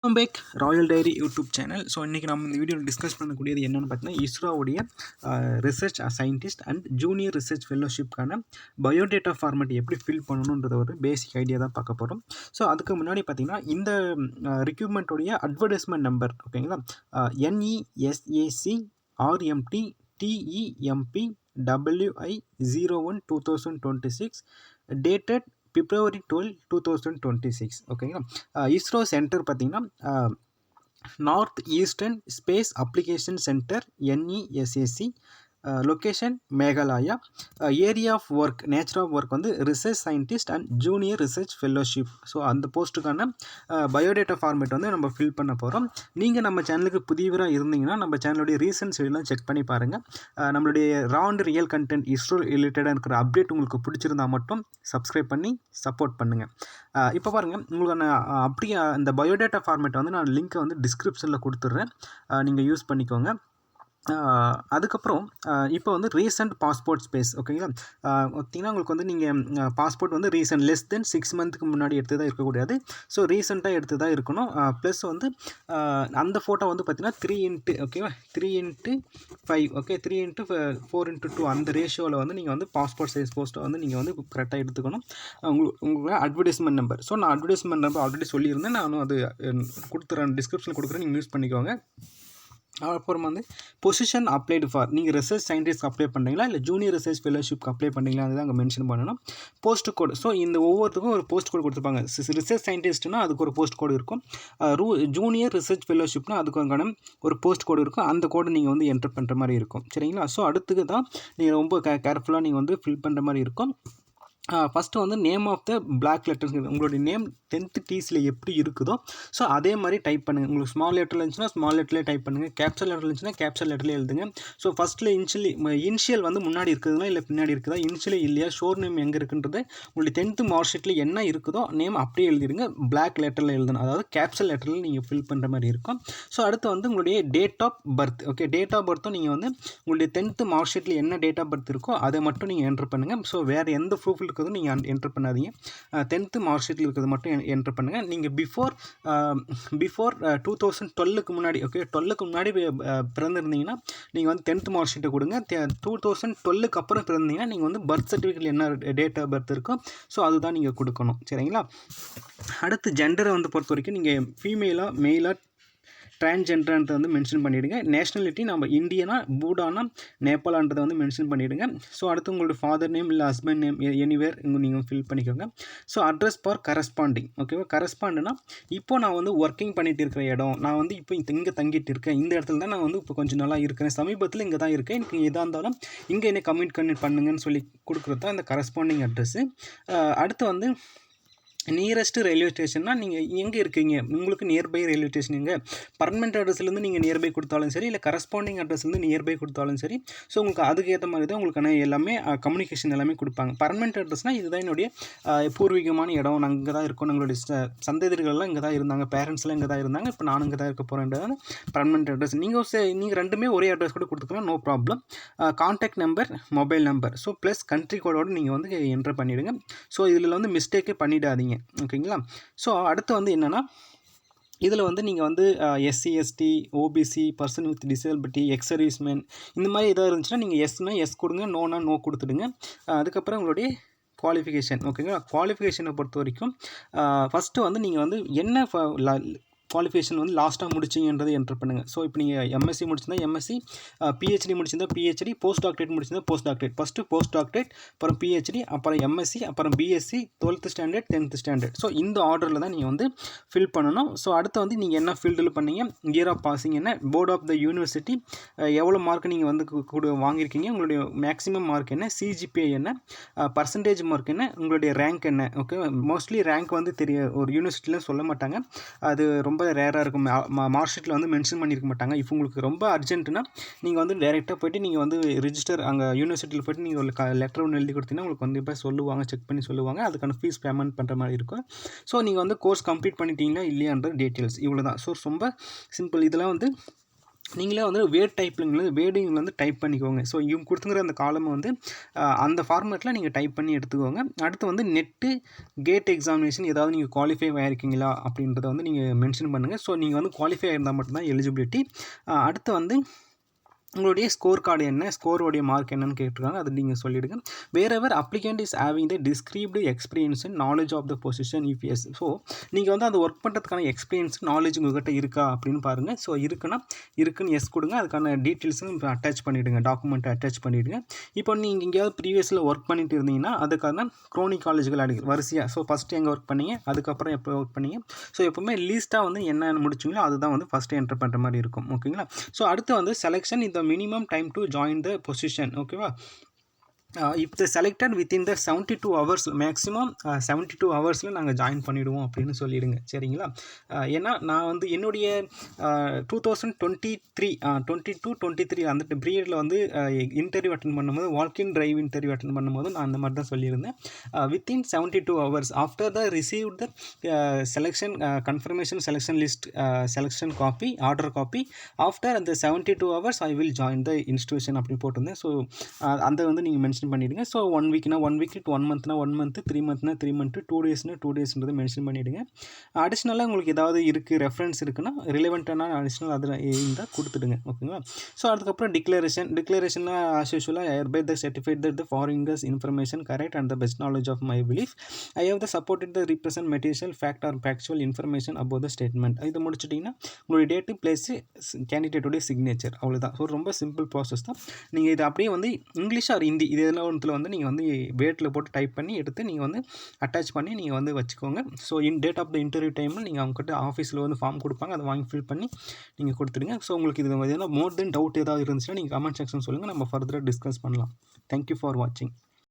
Welcome back royal diary YouTube channel. So இன்றைக்கி நம்ம இந்த வீடியோவில் டிஸ்கஸ் பண்ணக்கூடியது என்னென்னு பார்த்தீங்கன்னா, இஸ்ரோவுடைய research scientist and junior research ஃபெல்லோஷிப்கான பயோடேட்டா ஃபார்மேட் எப்படி ஃபில் பண்ணணுன்ற ஒரு பேசிக் ஐடியா தான் பார்க்க போகிறோம். ஸோ அதுக்கு முன்னாடி பார்த்தீங்கன்னா, இந்த ரெக்யூப்மெண்ட்டோடைய அட்வர்டைஸ்மெண்ட் நம்பர் ஓகேங்களா, NESAC RMT TEMP WI 01/2026 dated February 12, 2026 ஓகேங்களா. இஸ்ரோ சென்டர் பார்த்தீங்கன்னா north eastern space application centre NESAC, location Meghalaya, area of work nature of work வந்து research scientist and junior research fellowship. So அந்த போஸ்ட்டுக்கான பயோடேட்டா ஃபார்மேட் வந்து நம்ம fill பண்ண போகிறோம். நீங்கள் நம்ம சேனலுக்கு புதியவராக இருந்தீங்கன்னா நம்ம சேனலுடைய ரீசன்ஸ் எல்லாம் செக் பண்ணி பாருங்கள். நம்மளுடைய ரா அண்ட் ரியல் கண்டென்ட் இஸ்ரோ ரிலேட்டடாக இருக்கிற அப்டேட் உங்களுக்கு பிடிச்சிருந்தால் மட்டும் சப்ஸ்கிரைப் பண்ணி சப்போர்ட் பண்ணுங்கள். இப்போ பாருங்கள், உங்களுக்கான அப்படியே இந்த பயோடேட்டா ஃபார்மேட்டை வந்து நான் லிங்க்கை வந்து டிஸ்கிரிப்ஷனில் கொடுத்துட்றேன், நீங்கள் யூஸ் பண்ணிக்கோங்க. அதுக்கப்புறம் இப்போ வந்து ரீசெண்ட் பாஸ்போர்ட் ஸ்பேஸ் ஓகேங்களா. பார்த்திங்கன்னா உங்களுக்கு வந்து நீங்கள் பாஸ்போர்ட் வந்து ரீசெண்ட் லெஸ் தென் 6 மந்த்துக்கு முன்னாடி எடுத்து தான் இருக்கக்கூடாது. ஸோ ரீசெண்டாக எடுத்து தான் இருக்கணும். ப்ளஸ் வந்து அந்த ஃபோட்டோ வந்து பார்த்திங்கன்னா 3x ஓகேவா, 3x5 ஓகே, 3x4x2 அந்த ரேஷியோவில் வந்து நீங்கள் வந்து பாஸ்போர்ட் சைஸ் போஸ்ட்டை வந்து நீங்கள் வந்து கரெக்டாக எடுத்துக்கணும். உங்களுக்கு அட்வர்டைஸ்மெண்ட் நம்பர், ஸோ நான் அட்வர்டைஸ்மெண்ட் நம்பர் ஆல்ரெடி சொல்லியிருந்தேன், நானும் அது கொடுத்துறேன், டிஸ்கிரிப்ஷனில் கொடுக்குறேன், நீங்கள் யூஸ் பண்ணிக்கோங்க. அப்புறம் வந்து பொசிஷன் அப்ளைடு ஃபார், நீங்கள் ரிசர்ச் சயின்டிஸ்ட் அப்ளை பண்ணுறீங்களா இல்லை ஜூனியர் ரிசர்ச் ஃபெல்லோஷிப்க்கு அப்ளை பண்ணுறீங்களா, அதுதான் அங்கே மென்ஷன் பண்ணணும். போஸ்ட் கோடு, ஸோ இந்த ஒவ்வொருத்துக்கும் ஒரு போஸ்ட் கோடு கொடுத்துருப்பாங்க. ரிசர்ச் சயின்டிஸ்ட்னா அதுக்கு ஒரு போஸ்ட் கோடு இருக்கும், ஜூனியர் ரிசர்ச் ஃபெல்லோஷிப்னா அதுக்கான ஒரு போஸ்ட் கோடு இருக்கும். அந்த கோடு நீங்கள் வந்து என்டர் பண்ணுற மாதிரி இருக்கும், சரிங்களா. ஸோ அடுத்துக்கு தான் நீங்கள் ரொம்ப கேர்ஃபுல்லாக நீங்கள் வந்து ஃபில் பண்ணுற மாதிரி இருக்கும். ஃபஸ்ட்டு வந்து name of the block letters, உங்களுடைய நேம் 10th டீஸில் எப்படி இருக்குதோ ஸோ அதே மாதிரி டைப் பண்ணுங்கள். உங்களுக்கு ஸ்மால் லெட்டரில் இருந்துச்சுன்னா ஸ்மால் லெட்டர்லேயே டைப் பண்ணுங்கள், கேப்சல் லெட்டர் இருந்துச்சுன்னா கேப்சல் லெட்டர்லேயே எழுதுங்க. ஸோ ஃபஸ்ட்டில் இனிஷியல் வந்து முன்னாடி இருக்குதுங்களா இல்லை பின்னாடி இருக்குதா, இனிஷியலே இல்லையா, ஷோர் நேம் எங்கே இருக்குன்றது உங்களுடைய 10th மார்க் ஷீட்டில் என்ன இருக்குதோ நேம் அப்படியே எழுதிடுங்க. பிளாக் லெட்டரில் எழுதணும், அதாவது கேப்சல் லெட்டரில் நீங்கள் ஃபில் பண்ணுற மாதிரி இருக்கும். ஸோ அடுத்து வந்து உங்களுடைய date of birth, okay, date of பர்த்தும் நீங்கள் வந்து உங்களுடைய 10th மார்க் ஷீட்டில் என்ன டேட் ஆஃப் பர்த் இருக்கோ அதை மட்டும் நீங்கள் என்டர் பண்ணுங்கள். ஸோ வேறு எந்த ப்ரூஃப் இருக்கிறதும் நீங்கள் என்டர் பண்ணாதீங்க. 10th மார்க் ஷீட்டில் இருக்கிறது மட்டும் என்டர் பண்ணுங்கள். நீங்கள் பிஃபோர் 2012க்கு முன்னாடி, ஓகே, 12க்கு முன்னாடி பிறந்திருந்தீங்கன்னா நீங்கள் வந்து 10th மார்க் ஷீட்டை கொடுங்க. 2012க்கு அப்புறம் பிறந்தீங்கன்னா நீங்கள் வந்து பர்த் சர்டிஃபிகேட்டில் என்ன டேட் ஆஃப் பர்த் இருக்கோ ஸோ அதுதான் நீங்கள் கொடுக்கணும், சரிங்களா. அடுத்து ஜெண்டரை வந்து பொறுத்த வரைக்கும் நீங்கள் ஃபீமேலாக மெயிலாக டிரான்ஸ்ஜெண்டர்ன்றதை வந்து மென்ஷன் பண்ணிவிடுங்க. நேஷ்னாலிட்டி நம்ம இந்தியனா பூடானா நேபாளான்றதை வந்து மென்ஷன் பண்ணிவிடுங்க. ஸோ அடுத்து உங்களோட ஃபாதர் நேம் இல்லை ஹஸ்பண்ட் நேம் எனிவேர் நீங்கள் ஃபில் பண்ணிக்கோங்க. ஸோ அட்ரஸ் ஃபார் கரஸ்பாண்டிங், ஓகேவா. கரஸ்பாண்டுனா இப்போ நான் வந்து ஒர்க்கிங் பண்ணிட்டு இருக்கிற இடம், நான் வந்து இப்போ இங்கே தங்கிட்டு இருக்கேன், இந்த இடத்துல தான் நான் வந்து இப்போ கொஞ்சம் நல்லா இருக்கிறேன், சமீபத்தில் இங்கே தான் இருக்கேன், எனக்கு எதாக இருந்தாலும் இங்கே என்ன கம்யூனிகேட் பண்ணுங்கன்னு சொல்லி கொடுக்குறது தான் இந்த கரஸ்பாண்டிங் அட்ரஸ்ஸு. அடுத்து வந்து நியரஸ்ட்டு ரயில்வே ஸ்டேஷன்னா நீங்கள் எங்கே இருக்கீங்க, உங்களுக்கு நியர்பை ரயில்வே ஸ்டேஷன் எங்கே, பர்மனெண்ட் அட்ரஸ்லேருந்து நீங்கள் நியர்பை கொடுத்தாலும் சரி இல்லை கரஸ்பாண்டிங் அட்ரஸ்லேருந்து நியர்பை கொடுத்தாலும் சரி. ஸோ உங்களுக்கு அதுக்கு ஏற்ற மாதிரி தான் உங்களுக்கான எல்லாமே கம்யூனிகேஷன் எல்லாமே கொடுப்பாங்க. பர்மனெண்ட் அட்ரஸ்னால் இதுதான் என்னுடைய பூர்வீகமான இடம், நாங்கள் இங்கே தான் இருக்கோம், எங்களுடைய சந்ததிகள்லாம் இங்கே தான் இருந்தாங்க, பேரண்ட்ஸ்லாம் இங்கே தான் இருந்தாங்க, இப்போ நானும் இங்கே தான் இருக்க போகிறேன்றது பர்மனெண்ட் அட்ரஸ். நீங்கள் ரெண்டுமே ஒரே அட்ரஸ் கூட கொடுத்துக்கலாம், no problem. Contact number, mobile number, so plus country கோடோடு நீங்கள் வந்து என்டர் பண்ணிவிடுங்க. ஸோ இதில் வந்து மிஸ்டேக்கே பண்ணிடாதீங்க, ஓகேங்களா. ஸோ அடுத்து வந்து என்னென்னா, இதில் வந்து நீங்கள் வந்து SC ST OBC person with disability X serviceman இந்த மாதிரி எதாவது இருந்துச்சுன்னா நீங்கள் எஸ்னா எஸ் கொடுங்க, நோனா நோ கொடுத்துடுங்க. அதுக்கப்புறம் உங்களுடைய குவாலிஃபிகேஷன், ஓகேங்களா. குவாலிஃபிகேஷனை பொறுத்த வரைக்கும் ஃபஸ்ட்டு வந்து நீங்கள் வந்து என்ன குவாலிஃபிகேஷன் வந்து லாஸ்ட்டாக முடிச்சிங்கன்றதை என்டர் பண்ணுங்கள். ஸோ இப்போ நீங்கள் MSc முடிச்சிருந்தால் MSc, PhD முடிச்சிருந்தால் PhD, போஸ்ட் டாக்டரேட் முடிச்சிருந்தால் post doctorate, first post doctorate, அப்புறம் PhD, அப்புறம் MSc, அப்புறம் BSc, 12th standard, 10th standard. So இந்த ஆர்டரில் தான் நீங்கள் வந்து ஃபில் பண்ணணும். ஸோ அடுத்து வந்து நீங்கள் என்ன ஃபீல்டில் பண்ணீங்க, இயர் ஆஃப் பாசிங் என்ன, போர்ட் ஆஃப் த யூனிவர்சிட்டி எவ்வளோ மார்க் நீங்கள் வந்து வாங்கியிருக்கீங்க, உங்களுடைய மேக்ஸிமம் மார்க் என்ன, CGPA என்ன, பர்சன்டேஜ் மார்க் என்ன, உங்களுடைய ரேங்க் என்ன. ஓகே, மோஸ்ட்லி ரேங்க் வந்து ஒரு யூனிவர்சிட்டியில் சொல்ல மாட்டாங்க, அது ரொம்ப ரேராக இருக்கும், மார்க் ஷீட்டில் வந்து மென்ஷன் பண்ணியிருக்க மாட்டாங்க. இப்போ உங்களுக்கு ரொம்ப அர்ஜென்ட்டுனா நீங்கள் வந்து டைரெக்டாக போய்ட்டு நீங்கள் வந்து ரிஜிஸ்டர் அங்கே யூனிவர்சிட்டியில் போய்ட்டு நீங்கள் ஒரு லெட்டர் ஒன்று எழுதி கொடுத்தீங்கன்னா உங்களுக்கு வந்து இப்போ சொல்லுவாங்க, செக் பண்ணி சொல்லுவாங்க, அதுக்கான ஃபீஸ் பேமெண்ட் பண்ணுற மாதிரி இருக்கும். ஸோ நீங்கள் வந்து கோர்ஸ் கம்ப்ளீட் பண்ணிட்டீங்களா இல்லையான்ற டீட்டெயில்ஸ் இவ்வளோ தான். ஸோ ரொம்ப சிம்பிள். இதெல்லாம் வந்து நீங்களே வந்து வேர்டிங்கில் வந்து டைப் பண்ணிக்கோங்க. ஸோ இவங்க கொடுத்துங்கிற அந்த காலம் வந்து அந்த ஃபார்மேட்டில் நீங்கள் டைப் பண்ணி எடுத்துக்கோங்க. அடுத்து வந்து நெட்டு கேட் எக்ஸாமினேஷன் ஏதாவது நீங்கள் குவாலிஃபை ஆகிருக்கீங்களா அப்படின்றத வந்து நீங்கள் மென்ஷன் பண்ணுங்கள். ஸோ நீங்கள் வந்து குவாலிஃபை ஆகிருந்தால் மட்டும்தான் எலிஜிபிலிட்டி. அடுத்து வந்து உங்களுடைய ஸ்கோர் கார்டு என்ன, ஸ்கோருடைய மார்க் என்னன்னு கேட்டிருக்காங்க, அது நீங்கள் சொல்லிவிடுங்க. Whatever applicant is having the described experience and knowledge of the position if yes. So நீங்கள் வந்து அது ஒர்க் பண்ணுறதுக்கான எக்ஸ்பீரியன்ஸ் நாலேஜ் உங்கள்கிட்ட இருக்கா அப்படின்னு பாருங்கள். ஸோ இருக்குன்னு எஸ் கொடுங்க. அதுக்கான டீட்டெயில்ஸும் இப்போ அட்டாச் பண்ணிவிடுங்க, டாக்குமெண்ட்டை அட்டாச் பண்ணிவிடுங்க. இப்போ நீங்கள் எங்கேயாவது ப்ரீவியஸில் ஒர்க் பண்ணிட்டு இருந்தீங்கன்னா அதுக்கான க்ரோனிகாலஜிகள் வரிசையாக, ஸோ ஃபஸ்ட்டு எங்கே ஒர்க் பண்ணீங்க, அதுக்கப்புறம் எப்போ ஒர்க் பண்ணீங்க, ஸோ எப்போவுமே லீஸ்ட்டாக வந்து என்ன முடிச்சிங்களோ அதுதான் வந்து ஃபஸ்ட்டு என்டர் பண்ணுற மாதிரி இருக்கும். ஓகேங்களா. ஸோ அடுத்து வந்து செலெக்ஷன் இந்த minimum time to join the position. Okay va. If they selected within the 72 hours, maximum 72 ஹவர்ஸில் நாங்கள் ஜாயின் பண்ணிவிடுவோம் அப்படின்னு சொல்லிடுங்க. சரிங்களா. ஏன்னா நான் வந்து என்னுடைய 2023 அந்த பீரியடில் வந்து இன்டர்வியூ அட்டன் பண்ணும்போது, வால்க்-இன் டிரைவ் இன்டர்வியூ அட்டன் பண்ணும்போது நான் அந்த மாதிரி தான் சொல்லியிருந்தேன். Within 72 hours after the receive the selection confirmation selection list selection copy order copy after அந்த 72 hours I will join the institution அப்படி போட்டிருந்தேன். ஸோ அந்த வந்து நீங்கள் மென்ஷன் பண்ணிவிடுங்க. ஸோ 1 வீக்னா 1 வீக், 1 மந்த்னா 1 மந்த், 3 மந்த்னா 3 மந்த், 2 டேஸ்னா 2 டேஸ்ன்றதை மென்ஷன் பண்ணிவிடுங்க. அடிஷ்னலாக உங்களுக்கு ஏதாவது இருக்குது, ரெஃபரன்ஸ் இருக்குன்னா ரிலவெண்ட்டான அடிஷ்னல் அதில் இருந்தால் கொடுத்துடுங்க. ஓகேங்களா. ஸோ அதுக்கப்புறம் டிக்ளரேஷனில் as யூஷுவலாக hereby the certified that the following is information correct and the best knowledge of my belief. I have the supported the represent material fact or factual information about the statement. இதை முடிச்சிட்டிங்கன்னா உங்களுடைய date plus கேண்டிடேட்டுடைய signature, அவ்வளோதான். So ரொம்ப simple process தான். நீங்கள் இதை அப்படியே வந்து English or Hindi இது எல்லாம் ஒன்றுத்தில் வந்து நீங்கள் வந்து வேட்டில் போட்டு டைப் பண்ணி எடுத்து நீங்கள் வந்து அட்டாச் பண்ணி நீங்கள் வந்து வச்சுக்கோங்க. So date of the interview டைமில் நீங்கள் அவங்ககிட்ட ஆஃபீஸில் வந்து ஃபார்ம் கொடுப்பாங்க, அதை வாங்கி ஃபில் பண்ணி நீங்கள் கொடுத்துடுங்க. ஸோ உங்களுக்கு இது எதனா மோர் தென் டவுட் ஏதாவது இருந்துச்சுன்னா நீங்கள் கமெண்ட் செக்ஷன் சொல்லுங்கள், நம்ம ஃபர்தராக டிஸ்கஸ் பண்ணலாம். தேங்க்யூ ஃபார் வாட்சிங்.